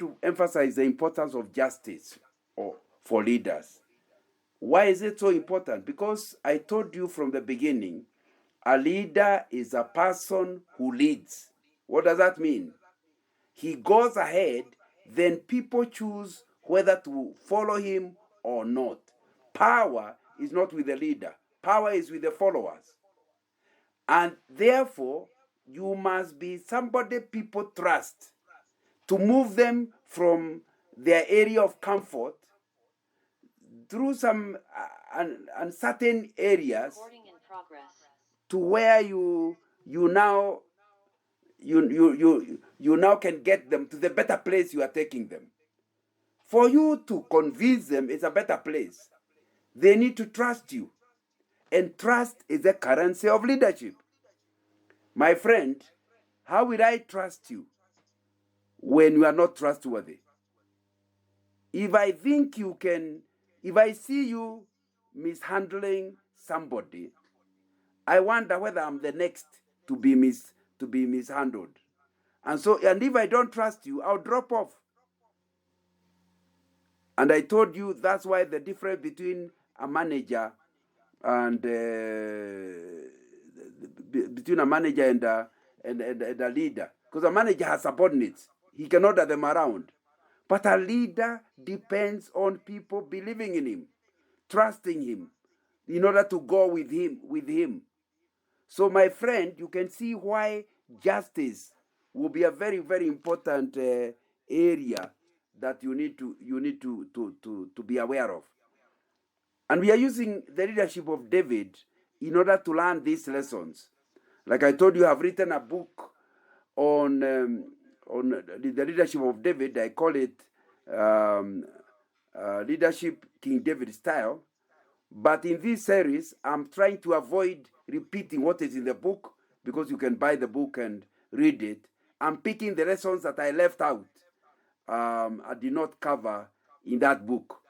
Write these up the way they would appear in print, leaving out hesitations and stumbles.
to emphasize the importance of justice for leaders. Why is it so important? Because I told you from the beginning, a leader is a person who leads. What does that mean? He goes ahead, then people choose whether to follow him or not. Power is not with the leader, power is with the followers. And therefore, you must be somebody people trust to move them from their area of comfort through some uncertain areas to where you now can get them to the better place you are taking them. For you to convince them it's a better place, they need to trust you. And trust is the currency of leadership. My friend, how will I trust you when you are not trustworthy? If I see you mishandling somebody, I wonder whether I'm the next to be mishandled. And if I don't trust you, I'll drop off. And I told you that's why the difference between a manager and between a manager and a leader, because a manager has subordinates, he can order them around. But a leader depends on people believing in him, trusting him, in order to go with him. So, my friend, you can see why justice will be a very, very important area that you need to be aware of. And we are using the leadership of David in order to learn these lessons. Like I told you, I've written a book on the leadership of David. I call it Leadership King David Style. But in this series, I'm trying to avoid repeating what is in the book, because you can buy the book and read it. I'm picking the lessons that I left out. I did not cover in that book.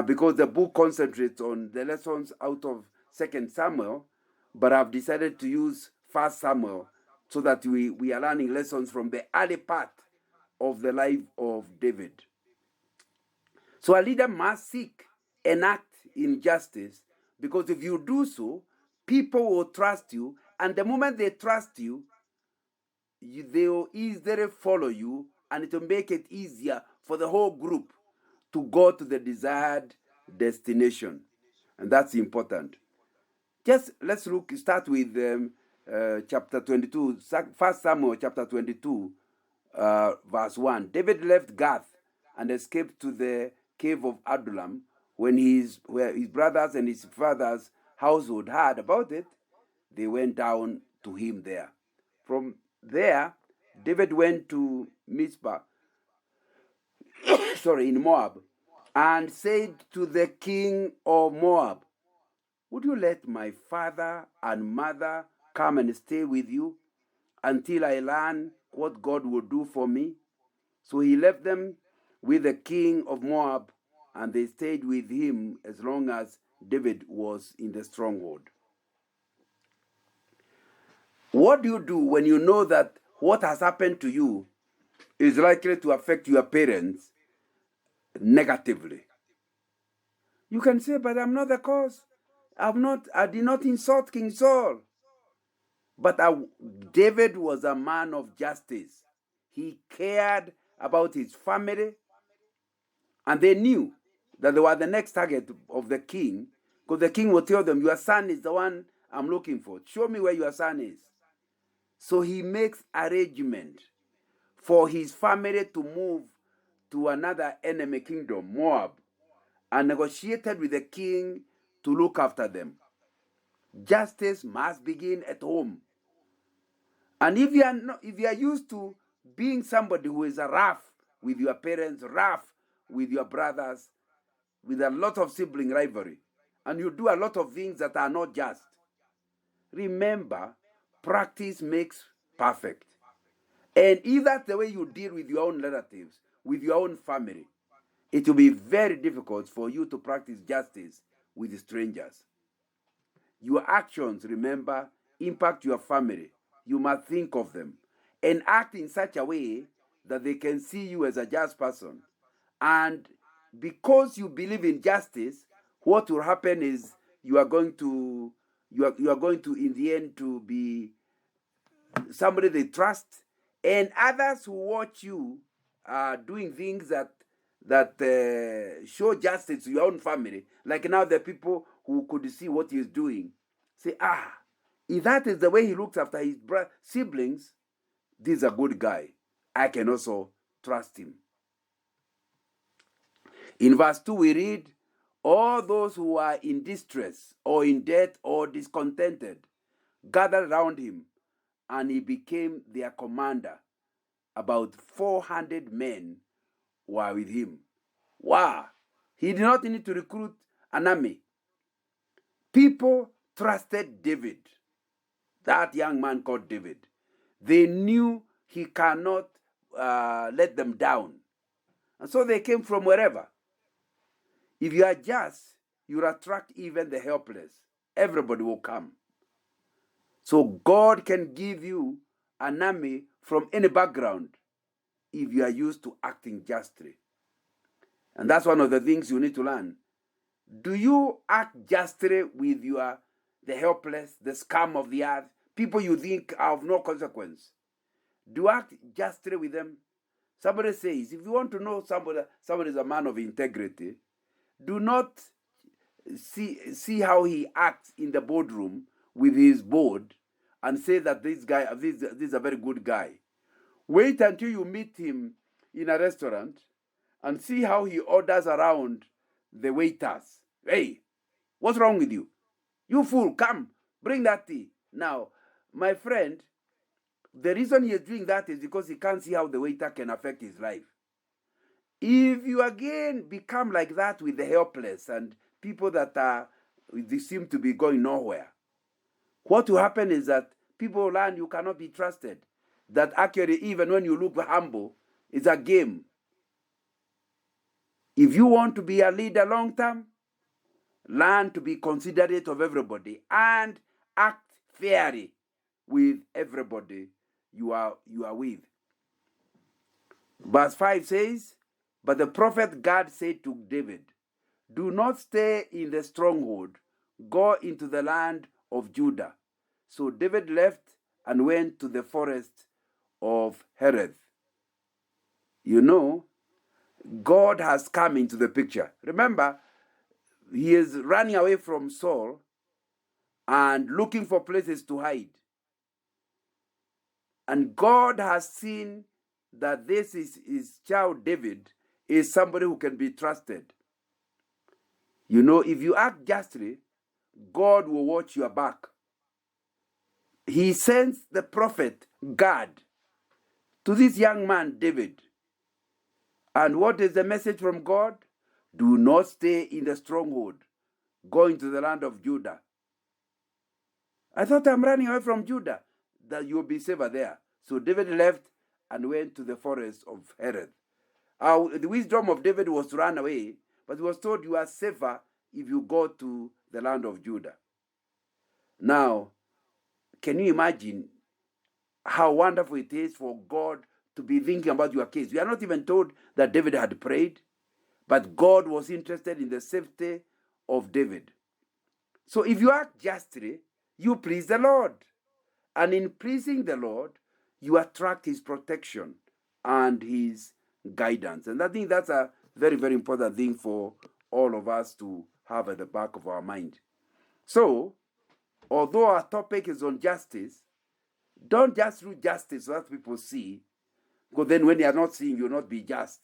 Because the book concentrates on the lessons out of 2 Samuel, but I've decided to use 1 Samuel so that we are learning lessons from the early part of the life of David. So a leader must seek and act in justice, because if you do so, people will trust you, and the moment they trust you, they will easily follow you, and it will make it easier for the whole group to go to the desired destination. And that's important. Just let's start with chapter 22, 1 Samuel chapter 22, verse 1. David left Gath and escaped to the cave of Adullam. When his brothers and his father's household heard about it, they went down to him there. From there, David went to Mizpah, in Moab, and said to the king of Moab, "Would you let my father and mother come and stay with you until I learn what God will do for me?" So he left them with the king of Moab, and they stayed with him as long as David was in the stronghold. What do you do when you know that what has happened to you is likely to affect your parents negatively? You can say, "But I'm not the cause. I did not insult King Saul." But David was a man of justice. He cared about his family, and they knew that they were the next target of the king, because the king would tell them, "Your son is the one I'm looking for. Show me where your son is." So he makes arrangement for his family to move to another enemy kingdom, Moab, and negotiated with the king to look after them. Justice must begin at home. And if you are used to being somebody who is rough with your parents, rough with your brothers, with a lot of sibling rivalry, and you do a lot of things that are not just, remember, practice makes perfect. And if that's the way you deal with your own relatives, with your own family, it will be very difficult for you to practice justice with strangers. Your actions, remember, impact your family. You must think of them and act in such a way that they can see you as a just person. And because you believe in justice, what will happen is you are going to in the end to be somebody they trust, and others who watch you doing things that show justice to your own family. Like now, the people who could see what he's doing say, if that is the way he looks after his siblings, this is a good guy. I can also trust him. In verse 2, we read, all those who are in distress or in debt or discontented gathered around him, and he became their commander. About 400 men were with him. Wow! He did not need to recruit an army. People trusted David, that young man called David. They knew he cannot let them down. And so they came from wherever. If you are just, you attract even the helpless. Everybody will come. So God can give you an army from any background if you are used to acting justly. And that's one of the things you need to learn. Do you act justly with the helpless, the scum of the earth, people you think are of no consequence? Do you act justly with them? Somebody says, if you want to know somebody is a man of integrity, do not see how he acts in the boardroom with his board and say that this is a very good guy. Wait until you meet him in a restaurant and see how he orders around the waiters. Hey, what's wrong with you? You fool, come, bring that tea. Now, my friend, the reason he is doing that is because he can't see how the waiter can affect his life. If you again become like that with the helpless and people they seem to be going nowhere, what will happen is that people will learn you cannot be trusted. That actually, even when you look humble, it's a game. If you want to be a leader long term, learn to be considerate of everybody and act fairly with everybody you are with. Verse 5 says, but the prophet Gad said to David, do not stay in the stronghold, go into the land of Judah. So David left and went to the forest of Hereth. You know, God has come into the picture. Remember, he is running away from Saul and looking for places to hide. And God has seen that this is his child David is somebody who can be trusted. You know, if you act justly, God will watch your back. He sends the prophet Gad to this young man David. And what is the message from God? Do not stay in the stronghold. Go into the land of Judah. I thought I'm running away from Judah, that you'll be safer there. So David left and went to the forest of Hereth. The wisdom of David was to run away, but he was told you are safer if you go to the land of Judah. Now, can you imagine how wonderful it is for God to be thinking about your case? We are not even told that David had prayed, but God was interested in the safety of David. So if you act justly, you please the Lord. And in pleasing the Lord, you attract his protection and his guidance. And I think that's a very, very important thing for all of us to have at the back of our mind. So, although our topic is on justice, don't just do justice so that people see, because then when they are not seeing, you'll not be just.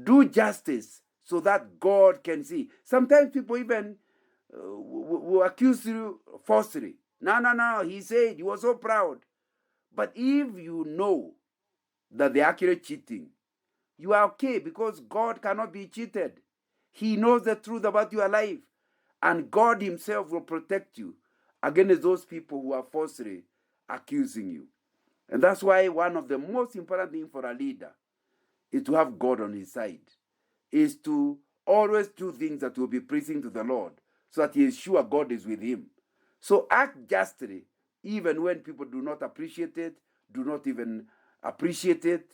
Do justice so that God can see. Sometimes people even will accuse you falsely. No, he said he was so proud. But if you know that they're actually cheating, you are okay, because God cannot be cheated. He knows the truth about your life, and God himself will protect you against those people who are falsely accusing you. And that's why one of the most important things for a leader is to have God on his side, is to always do things that will be pleasing to the Lord, so that he is sure God is with him. So act justly, even when people do not appreciate it, do not even appreciate it.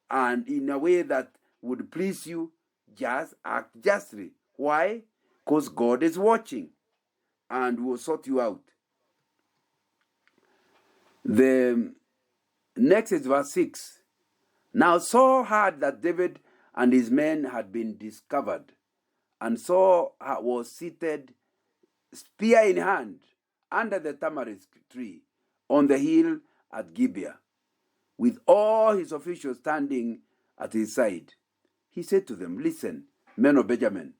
and in a way that would please you, just act justly. Why? Because God is watching and will sort you out. The next is verse 6. Now Saul heard that David and his men had been discovered, and Saul was seated, spear in hand, under the tamarisk tree on the hill at Gibeah, with all his officials standing at his side. He said to them, "Listen, men of Benjamin,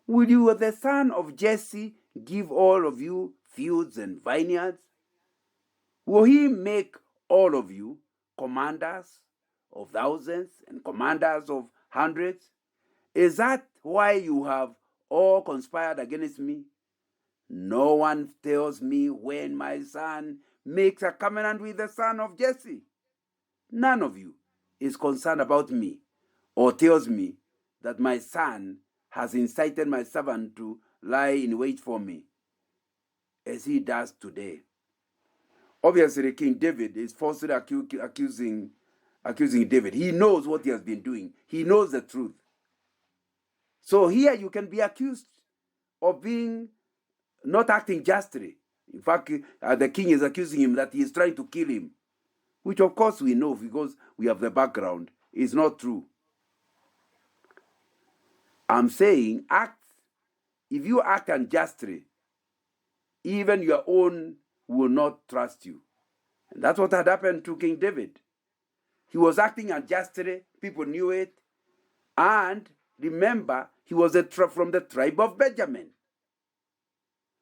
will you, the son of Jesse, give all of you fields and vineyards? Will he make all of you commanders of thousands and commanders of hundreds? Is that why you have all conspired against me? No one tells me when my son makes a covenant with the son of Jesse. None of you is concerned about me or tells me that my son has incited my servant to lie in wait for me, as he does today." Obviously, King David is falsely accusing David. He knows what he has been doing. He knows the truth. So here you can be accused of being not acting justly. In fact, the king is accusing him that he is trying to kill him, which of course we know because we have the background. It's not true. I'm saying if you act unjustly, even your own will not trust you. And that's what had happened to King David. He was acting unjustly, people knew it, and remember, he was from the tribe of Benjamin.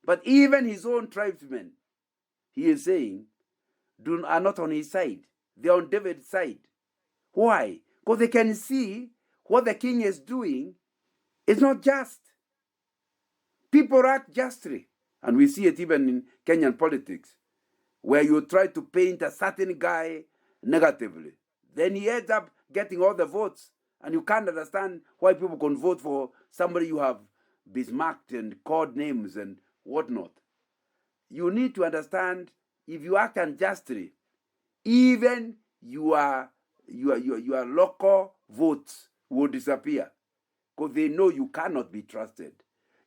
But even his own tribesmen, he is saying, are not on his side. They're on David's side. Why? Because they can see what the king is doing is not just. People act justly. And we see it even in Kenyan politics, where you try to paint a certain guy negatively. Then he ends up getting all the votes. And you can't understand why people can vote for somebody you have besmirched and called names and whatnot. You need to understand, if you act unjustly, even your local votes will disappear, because they know you cannot be trusted.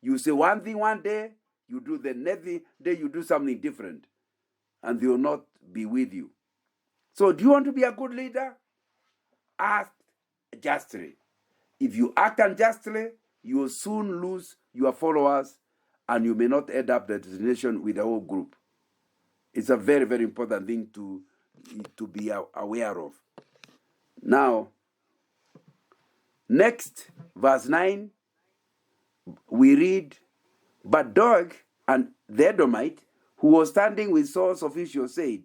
You say one thing one day, you do the next day you do something different, and they will not be with you. So do you want to be a good leader? Act justly. If you act unjustly, you will soon lose your followers, and you may not end up the destination with the whole group. It's a very, very important thing to be aware of. Now, next, verse 9, we read, "But Doeg and the Edomite, who was standing with Saul's officials, said,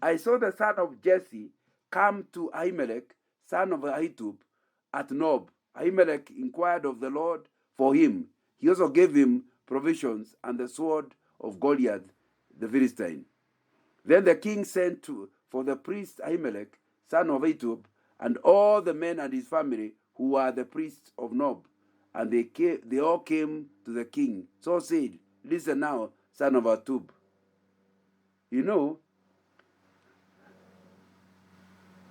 I saw the son of Jesse come to Ahimelech, son of Ahitub, at Nob. Ahimelech inquired of the Lord for him. He also gave him provisions and the sword of Goliath the Philistine. Then the king sent for the priest Ahimelech, son of Ahitub, and all the men and his family who were the priests of Nob. And they all came to the king. So said, Listen now, son of Ahitub." You know,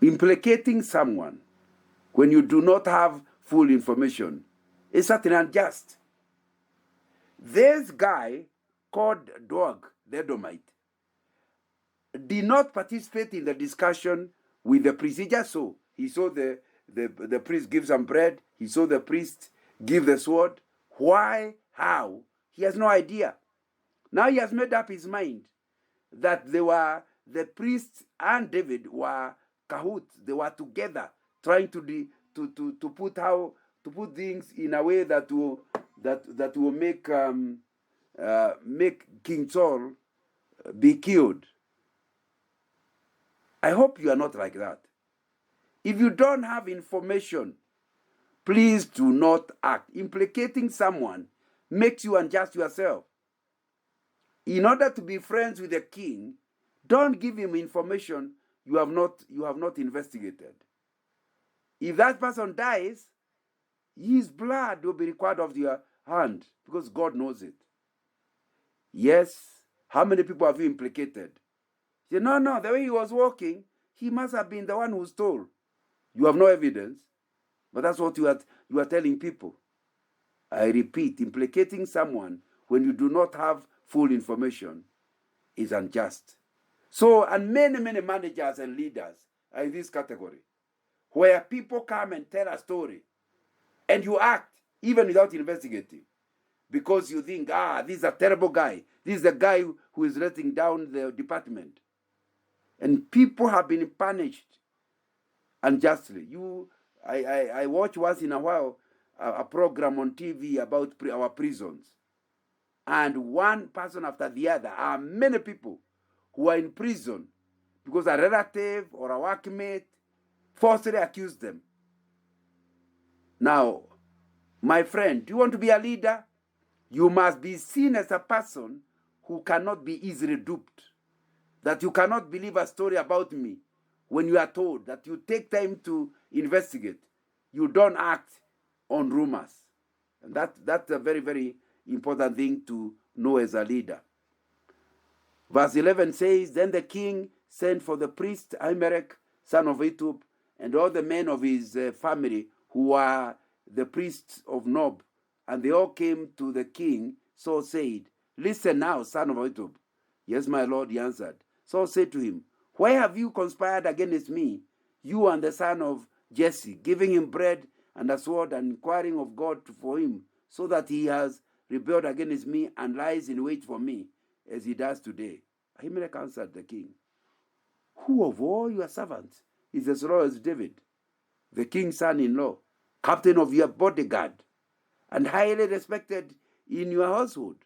implicating someone when you do not have full information is certainly unjust. This guy called Doeg, the Edomite, did not participate in the discussion with the priest. He just saw. He saw the priest give some bread. He saw the priest give the sword. Why? How? He has no idea. Now he has made up his mind that the priest and David were cahoots. They were together, trying to put things in a way that will make King Saul be killed. I hope you are not like that. If you don't have information, please do not act. Implicating someone makes you unjust yourself. In order to be friends with the king, don't give him information you have not investigated. If that person dies, his blood will be required of your hand, because God knows it. Yes, how many people have you implicated? Say, no, the way he was walking, he must have been the one who stole. You have no evidence, but that's what you are telling people. I repeat, implicating someone when you do not have full information is unjust. So, and many managers and leaders are in this category, where people come and tell a story, and you act even without investigating, because you think, this is a terrible guy. This is the guy who is letting down the department. And people have been punished unjustly. I watch once in a while a program on TV about our prisons. And one person after the other, are many people who are in prison because a relative or a workmate falsely accused them. Now, my friend, do you want to be a leader? You must be seen as a person who cannot be easily duped. That you cannot believe a story about me when you are told, that you take time to investigate. You don't act on rumors. And that's a very, very important thing to know as a leader. Verse 11 says, Then the king sent for the priest Ahimelech, son of Ahitub, and all the men of his family who were the priests of Nob, and they all came to the king. Saul said, Listen now, son of Ahitub. Yes, my lord, he answered. Saul said to him, Why have you conspired against me, you and the son of Jesse, giving him bread and a sword and inquiring of God for him, so that he has rebelled against me and lies in wait for me, as he does today? Ahimelech answered the king, Who of all your servants is as loyal as David, the king's son-in-law, captain of your bodyguard, and highly respected in your household?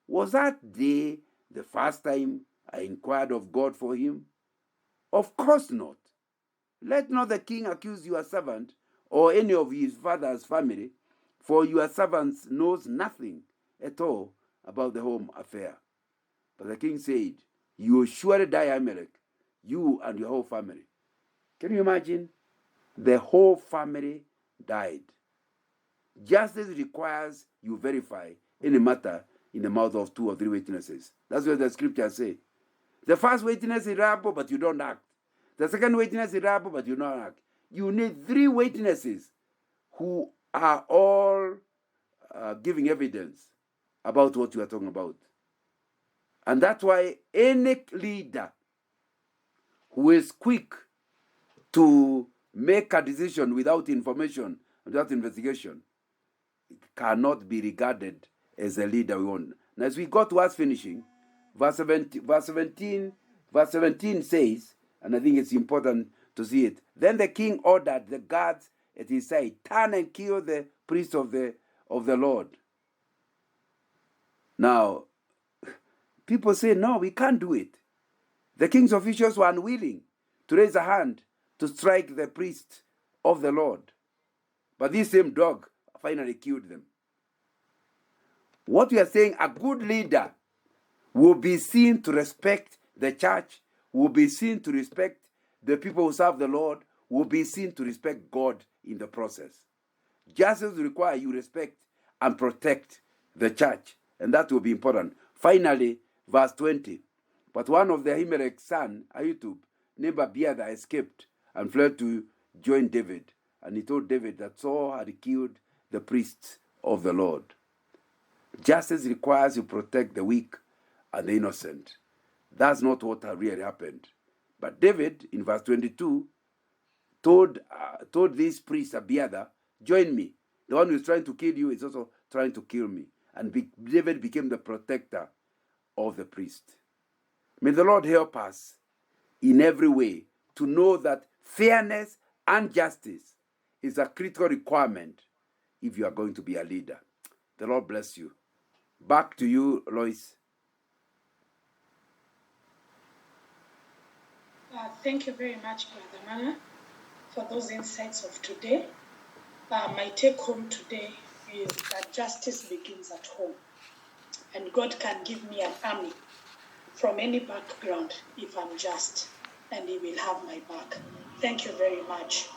Was that day the first time I inquired of God for him? Of course not. Let not the king accuse your servant or any of his father's family, for your servant knows nothing at all about the home affair. But the king said, You will surely die, Ahimelech, you and your whole family. Can you imagine? The whole family died. Justice requires you verify any matter in the mouth of 2 or 3 witnesses. That's what the scriptures say. The first witness is reliable, but you don't act. The second witness is reliable, but you don't act. You need 3 witnesses who are all giving evidence about what you are talking about. And that's why any leader who is quick to make a decision without information, without investigation, cannot be regarded as a leader we want. Now, as we go towards finishing, verse 17 says, and I think it's important to see it. Then the king ordered the guards at his side, Turn and kill the priest of the Lord. Now, people say, no, we can't do it. The king's officials were unwilling to raise a hand to strike the priest of the Lord. But this same dog finally killed them. What we are saying, a good leader will be seen to respect the church, will be seen to respect the people who serve the Lord, will be seen to respect God in the process. Justice requires you respect and protect the church, and that will be important. Finally, verse 20. But one of the Ahimelech's son, Ahitub, named Abiathar, escaped and fled to join David. And he told David that Saul had killed the priests of the Lord. Justice requires you protect the weak and the innocent. That's not what really happened. But David, in verse 22, told this priest Abiathar, Join me. The one who is trying to kill you is also trying to kill me. And David became the protector of the priest. May the Lord help us in every way to know that fairness and justice is a critical requirement if you are going to be a leader. The Lord bless you. Back to you, Lois. Thank you very much, Brother Mana, for those insights of today. My take home today is that justice begins at home. And God can give me an army from any background if I'm just, and He will have my back. Thank you very much.